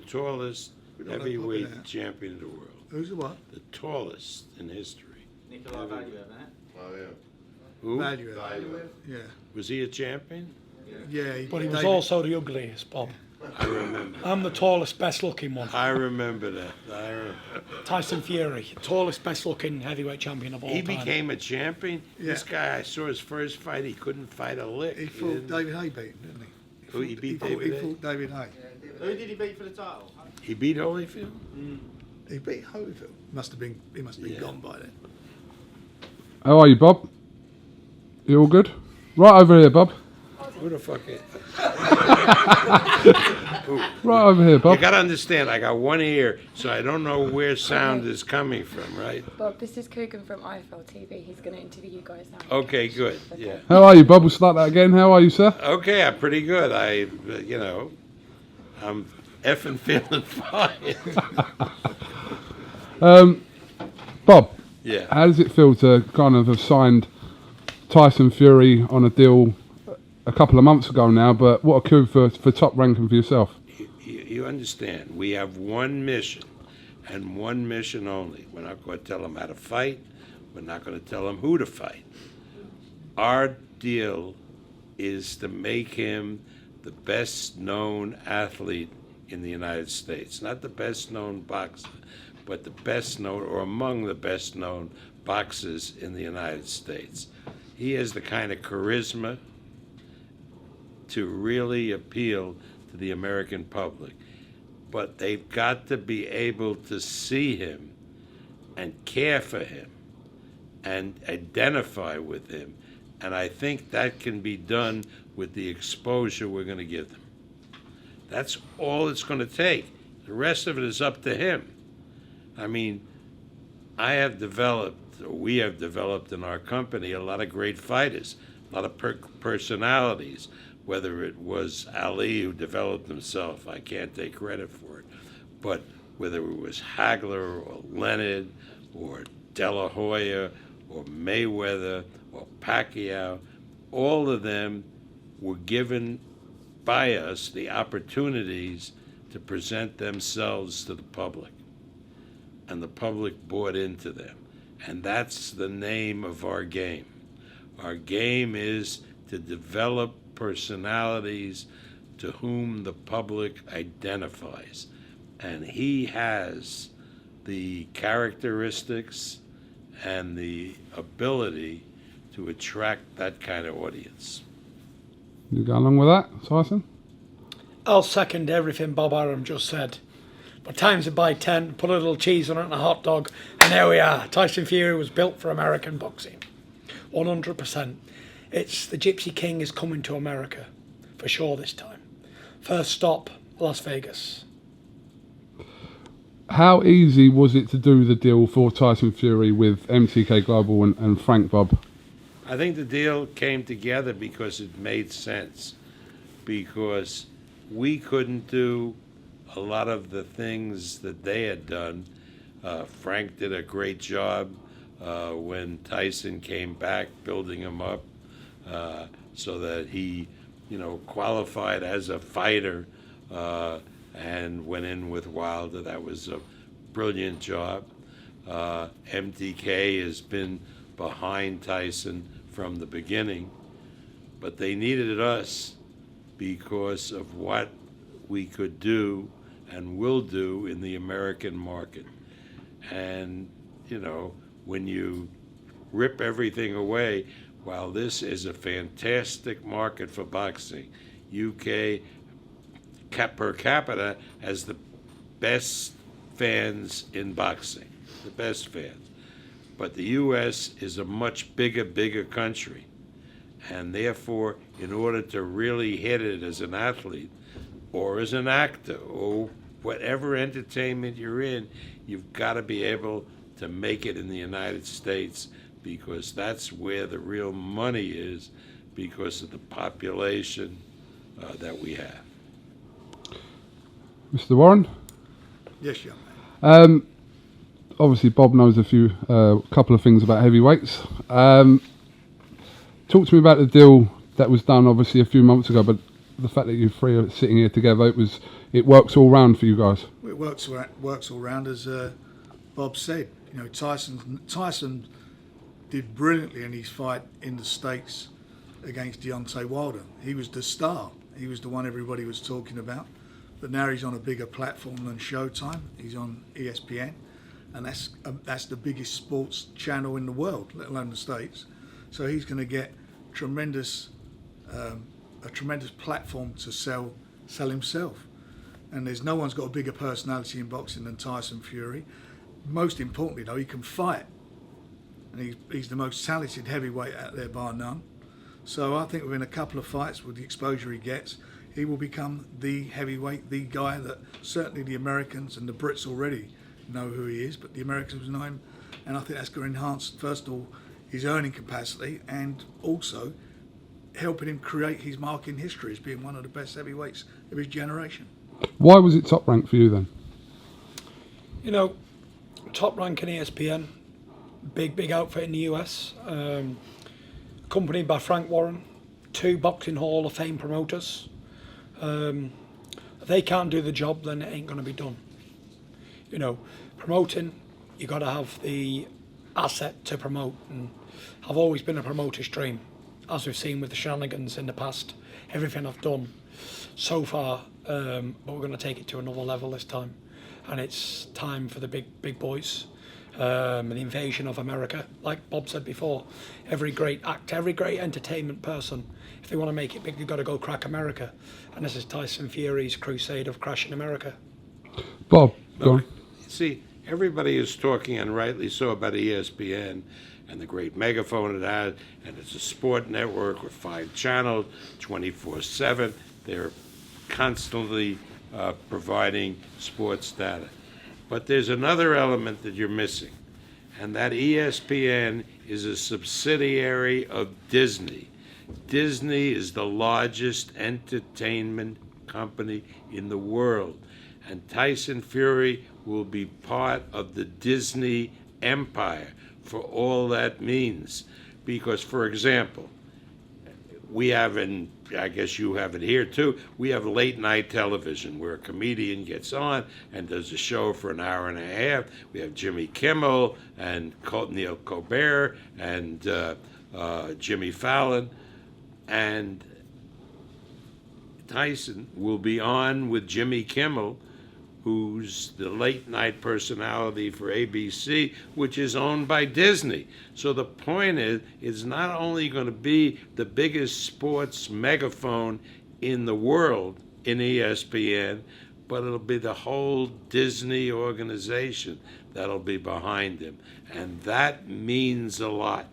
tallest heavyweight champion in the world. Who's the what? The tallest in history. Nikolai Valuev, eh? Oh, yeah. Who? Valuev. Yeah. Was he a champion? Yeah. But he was also the ugliest, Bob. I remember. I'm the tallest, best-looking one. I remember that. Tyson Fury, tallest, best-looking heavyweight champion of all He time. became a champion? Yeah. This guy, I saw his first fight, he couldn't fight a lick. He fought David Hay, didn't he? Who, he beat David Hay? He fought David Hay. Who did he beat for the title? He beat Holyfield? He beat Holyfield. He must have been gone by then. How are you, Bob? You all good? Right over here, Bob. Who the fuck is? Right over here, Bob. You gotta understand, I got one ear, so I don't know where sound is coming from, right? Bob, this is KUGAN from IFL TV. He's going to interview you guys now. Okay, good. Yeah. How are you, Bob? We'll start that again. How are you, sir? Okay, I'm pretty good. I'm effing feeling fine. Bob. Yeah. How does it feel to kind of have signed Tyson Fury on a deal a couple of months ago now, but what a coup for Top Ranking for yourself. You understand, we have one mission, and one mission only. We're not going to tell them how to fight. We're not going to tell them who to fight. Our deal is to make him the best-known athlete in the United States. Not the best-known boxer, but the best-known, or among the best-known boxers in the United States. He has the kind of charisma to really appeal to the American public. But they've got to be able to see him and care for him and identify with him. And I think that can be done with the exposure we're going to give them. That's all it's going to take. The rest of it is up to him. I mean, we have developed in our company a lot of great fighters, a lot of personalities. Whether it was Ali who developed himself, I can't take credit for it. But whether it was Hagler or Leonard or De La Hoya or Mayweather or Pacquiao, all of them were given by us the opportunities to present themselves to the public. And the public bought into them. And that's the name of our game. Our game is to develop personalities to whom the public identifies. And he has the characteristics and the ability to attract that kind of audience. You go along with that, Tyson? I'll second everything Bob Arum just said. But times it by 10, put a little cheese on it and a hot dog, and there we are. Tyson Fury was built for American boxing. 100%. It's the Gypsy King is coming to America, for sure this time. First stop, Las Vegas. How easy was it to do the deal for Tyson Fury with MTK Global and Frank, Bob? I think the deal came together because it made sense. Because we couldn't do a lot of the things that they had done. Frank did a great job when Tyson came back, building him up so that he, qualified as a fighter and went in with Wilder. That was a brilliant job. MTK has been behind Tyson from the beginning, but they needed us because of what we could do and will do in the American market. And, when you rip everything away, while this is a fantastic market for boxing, UK per capita has the best fans in boxing, the best fans. But the US is a much bigger country. And therefore, in order to really hit it as an athlete or as an actor or whatever entertainment you're in, you've got to be able to make it in the United States, because that's where the real money is, because of the population that we have. Mr. Warren? Yes, young man. Obviously, Bob knows a couple of things about heavyweights. Talk to me about the deal that was done, obviously, a few months ago, but the fact that you three are sitting here together. It works all round for you guys. It works all round, as Bob said. You know, Tyson did brilliantly in his fight in the States against Deontay Wilder. He was the star. He was the one everybody was talking about. But now he's on a bigger platform than Showtime. He's on ESPN, and that's the biggest sports channel in the world, let alone the States. So he's going to get a tremendous platform to sell himself. And there's no one's got a bigger personality in boxing than Tyson Fury. Most importantly, though, he can fight, and he's the most talented heavyweight out there bar none. So I think within a couple of fights, with the exposure he gets, he will become the heavyweight, the guy that certainly the Americans and the Brits already know who he is, but the Americans know him, and I think that's going to enhance, first of all, his earning capacity, and also helping him create his mark in history as being one of the best heavyweights of his generation. Why was it Top Rank for you then? You know, Top Rank in ESPN, big outfit in the US, accompanied by Frank Warren, 2 Boxing Hall of Fame promoters. If they can't do the job, then it ain't going to be done. You know, promoting, you got to have the asset to promote, and I've always been a promoter's dream, as we've seen with the shenanigans in the past. Everything I've done so far, but we're going to take it to another level this time, and it's time for the big boys. The invasion of America, like Bob said before, every great actor, every great entertainment person, if they want to make it big, they've got to go crack America. And this is Tyson Fury's crusade of crashing America. Bob, go on. See, everybody is talking, and rightly so, about ESPN and the great megaphone it has, and it's a sport network with 5 channels, 24/7. They're constantly providing sports data. But there's another element that you're missing, and that ESPN is a subsidiary of Disney. Disney is the largest entertainment company in the world, and Tyson Fury will be part of the Disney empire for all that means. Because, for example, we have, and I guess you have it here too, we have late night television where a comedian gets on and does a show for an hour and a half. We have Jimmy Kimmel and Neil Colbert and Jimmy Fallon, and Tyson will be on with Jimmy Kimmel, who's the late night personality for ABC, which is owned by Disney. So the point is, it's not only going to be the biggest sports megaphone in the world in ESPN, but it'll be the whole Disney organization that'll be behind him. And that means a lot.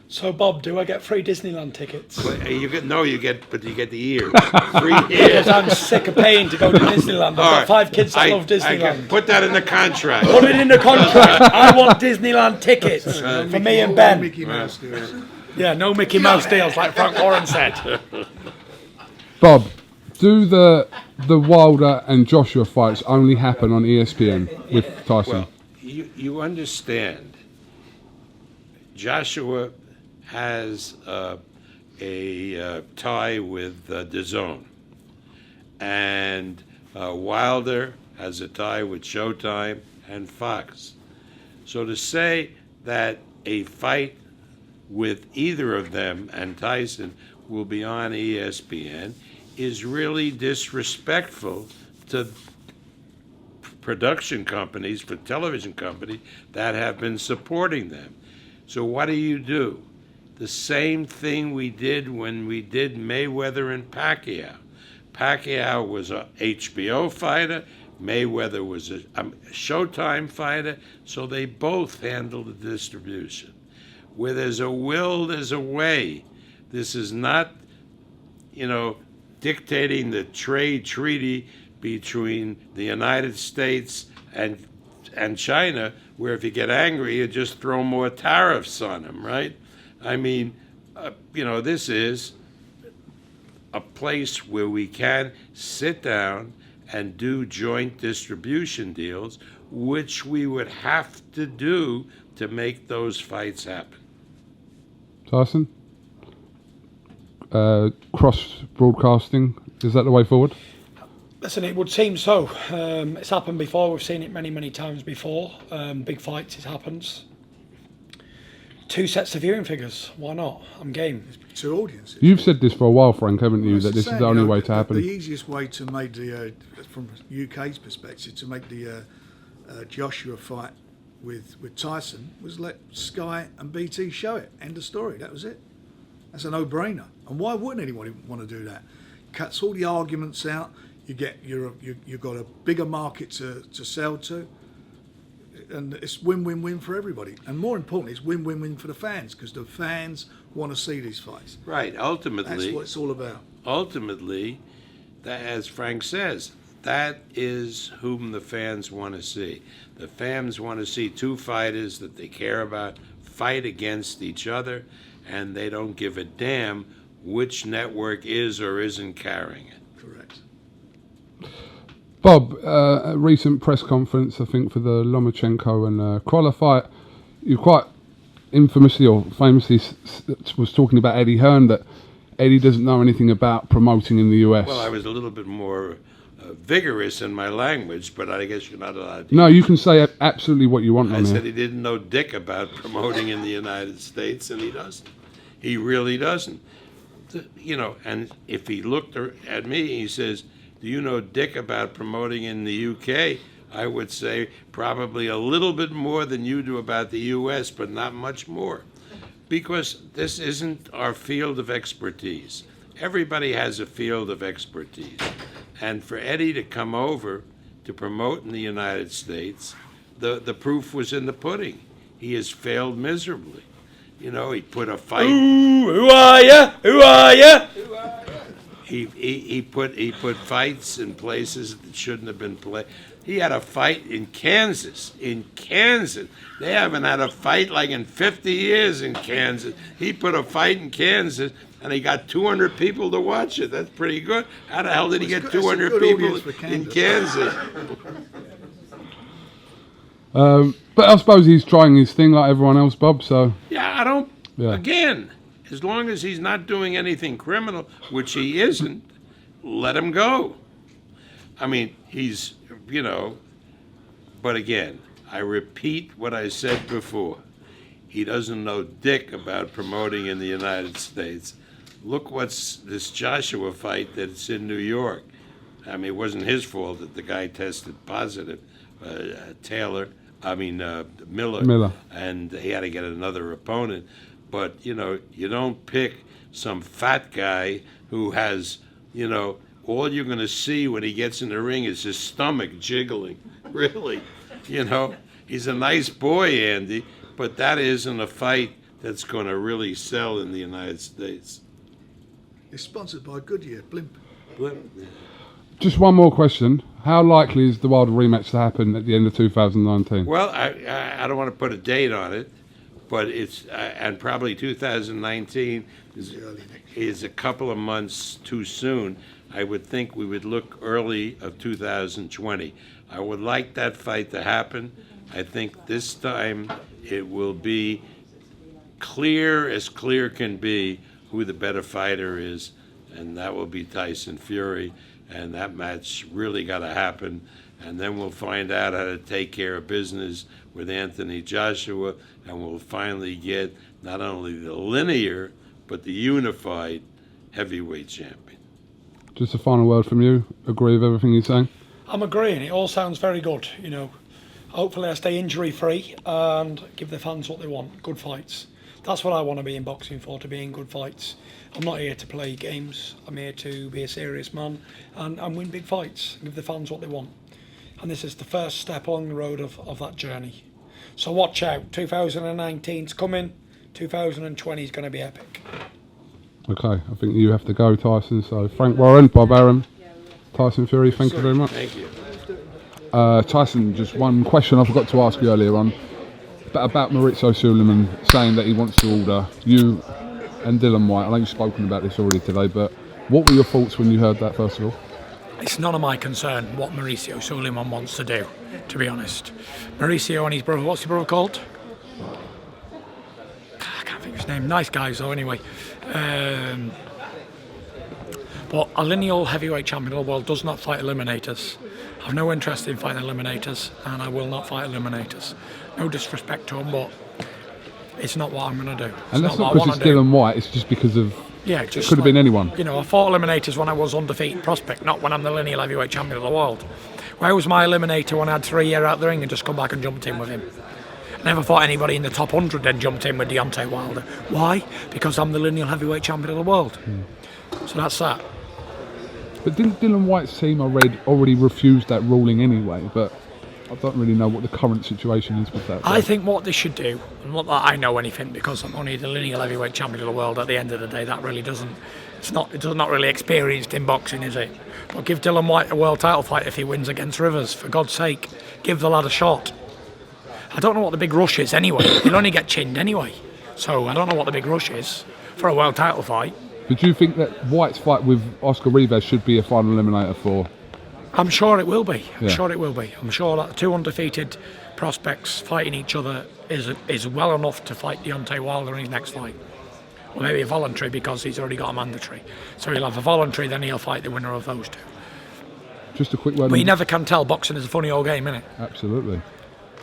So, Bob, do I get free Disneyland tickets? But you get the ears. 3 ears. Because I'm sick of paying to go to Disneyland. I've got 5 kids that love I can Disneyland. put that in the contract. Put it in the contract. I want Disneyland tickets for me and Ben. Mickey Mouse deals. Yeah, no Mickey Mouse deals, like Frank Warren said. Bob, do the Wilder and Joshua fights only happen on ESPN with Tyson? Well, you understand, Joshua has a tie with DAZN, and Wilder has a tie with Showtime and Fox. So to say that a fight with either of them and Tyson will be on ESPN is really disrespectful to production companies, for television companies that have been supporting them. So what do? The same thing we did when we did Mayweather and Pacquiao. Pacquiao was a HBO fighter, Mayweather was a Showtime fighter, so they both handled the distribution. Where there's a will, there's a way. This is not, dictating the trade treaty between the United States and China, where if you get angry, you just throw more tariffs on them, right? I mean, this is a place where we can sit down and do joint distribution deals, which we would have to do to make those fights happen. Tyson? Cross broadcasting, Is that the way forward? Listen, it would seem so. It's happened before. We've seen it many, many times before. Big fights, it happens. 2 sets of viewing figures. Why not? I'm game. 2 audiences. You've said this for a while, Frank, haven't you? Well, That it's this the is same, the only you know, way to happen. The easiest way to make the, from UK's perspective, to make the Joshua fight with Tyson was let Sky and BT show it. End of story. That was it. That's a no-brainer. And why wouldn't anyone want to do that? Cuts all the arguments out. You've got a bigger market to sell to, and it's win-win-win for everybody. And more importantly, it's win-win-win for the fans, because the fans want to see these fights. Right. Ultimately, That's what it's all about. Ultimately, that, as Frank says, that is whom the fans want to see. The fans want to see 2 fighters that they care about fight against each other, and they don't give a damn which network is or isn't carrying it. Correct. Bob, a recent press conference, I think, for the Lomachenko and Crolla fight, you quite infamously or famously was talking about Eddie Hearn, that Eddie doesn't know anything about promoting in the US. Well, I was a little bit more vigorous in my language, but I guess you're not allowed to. No, you can say absolutely what you want I on said here. he didn't know dick about promoting in the United States, and he doesn't. He really doesn't. You know, and if he looked at me, he says, do you know dick about promoting in the UK? I would say probably a little bit more than you do about the US, but not much more. Because this isn't our field of expertise. Everybody has a field of expertise. And for Eddie to come over to promote in the United States, the proof was in the pudding. He has failed miserably. You know, he put a fight. Ooh, who are ya? Who are ya? He put fights in places that shouldn't have been played. He had a fight in Kansas. In Kansas, they haven't had a fight like in 50 years in Kansas. He put a fight in Kansas, and he got 200 people to watch it. That's pretty good. How the hell did he get That's a 200 good people audience for in Kansas. Kansas? But I suppose he's trying his thing like everyone else, Bob, so... Yeah, I don't. Yeah. Again, as long as he's not doing anything criminal, which he isn't, let him go. I mean, he's, you know, but again, I repeat what I said before. He doesn't know dick about promoting in the United States. Look what's this Joshua fight that's in New York. I mean, it wasn't his fault that the guy tested positive, Miller, and he had to get another opponent. But, you know, you don't pick some fat guy who has, you know, all you're going to see when he gets in the ring is his stomach jiggling. Really. You know, he's a nice boy, Andy, but that isn't a fight that's going to really sell in the United States. It's sponsored by Goodyear, Blimp. Just one more question. How likely is the Wilder rematch to happen at the end of 2019? Well, I don't want to put a date on it, but it's and probably 2019 is a couple of months too soon. I would think we would look early of 2020. I would like that fight to happen. I think this time it will be clear as clear can be who the better fighter is, and that will be Tyson Fury. And that match really got to happen. And then we'll find out how to take care of business with Anthony Joshua, and we'll finally get not only the linear, but the unified heavyweight champion. Just a final word from you. Agree with everything you're saying? I'm agreeing. It all sounds very good, you know. Hopefully I stay injury-free and give the fans what they want, good fights. That's what I want to be in boxing for, to be in good fights. I'm not here to play games. I'm here to be a serious man and win big fights and give the fans what they want. And this is the first step along the road of that journey. So watch out. 2019's coming. 2020 is going to be epic. Okay, I think you have to go, Tyson. So Frank Warren, Bob Arum, Tyson Fury, thank you very much. Thank you. Tyson, just one question I forgot to ask you earlier on about Maurizio Suleiman saying that he wants to order you and Dylan Whyte. I know you've spoken about this already today, but what were your thoughts when you heard that, first of all? It's none of my concern what Mauricio Suleiman wants to do, to be honest. Mauricio and his brother, what's your brother called? I can't think of his name. Nice guys though, anyway. But a lineal heavyweight champion of the world does not fight eliminators. I have no interest in fighting eliminators, and I will not fight eliminators. No disrespect to them, but it's not what I'm going to do. And that's not what I because it's wanna do. Dylan Whyte, it's just because of... Yeah, just could have been anyone. You know, I fought eliminators when I was undefeated prospect, not when I'm the lineal heavyweight champion of the world. Where was my eliminator when I had 3 years out the ring and just come back and jumped in with him? I never fought anybody in the top 100 then jumped in with Deontay Wilder. Why? Because I'm the lineal heavyweight champion of the world. So that's that. But didn't Dylan Whyte's team, I read, already refused that ruling anyway? But I don't really know what the current situation is with that. I think what they should do, and not that I know anything because I'm only the lineal heavyweight champion of the world at the end of the day, that really doesn't, it's not really experienced in boxing, is it? But give Dylan Whyte a world title fight if he wins against Rivers, for God's sake. Give the lad a shot. I don't know what the big rush is anyway. He'll only get chinned anyway. So I don't know what the big rush is for a world title fight. But do you think that Whyte's fight with Oscar Rivas should be a final eliminator for... I'm sure it will be. I'm Yeah. sure it will be. I'm sure that two undefeated prospects fighting each other is well enough to fight Deontay Wilder in his next fight. Or maybe a voluntary because he's already got a mandatory. So he'll have a voluntary, then he'll fight the winner of those two. Just a quick word But you on... never can tell. Boxing is a funny old game, isn't it? Absolutely.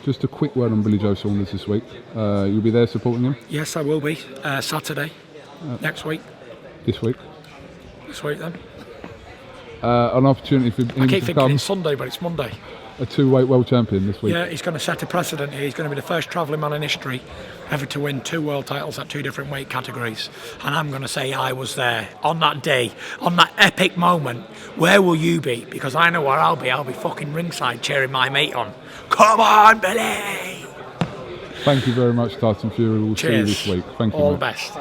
Just a quick word on Billy Joe Saunders this week. You'll be there supporting him Yes, I will be. Saturday. Next week. this week. This week then. An opportunity for I him keep to thinking become it's Sunday, but it's Monday. a two-weight world champion this week. Yeah, he's going to set a precedent here. He's going to be the first travelling man in history ever to win 2 world titles at 2 different weight categories. And I'm going to say I was there on that day, on that epic moment. Where will you be? Because I know where I'll be. I'll be fucking ringside cheering my mate on. Come on, Billy! Thank you very much, Tyson Fury. We'll see you Cheers. this week. Thank you, All mate. the best.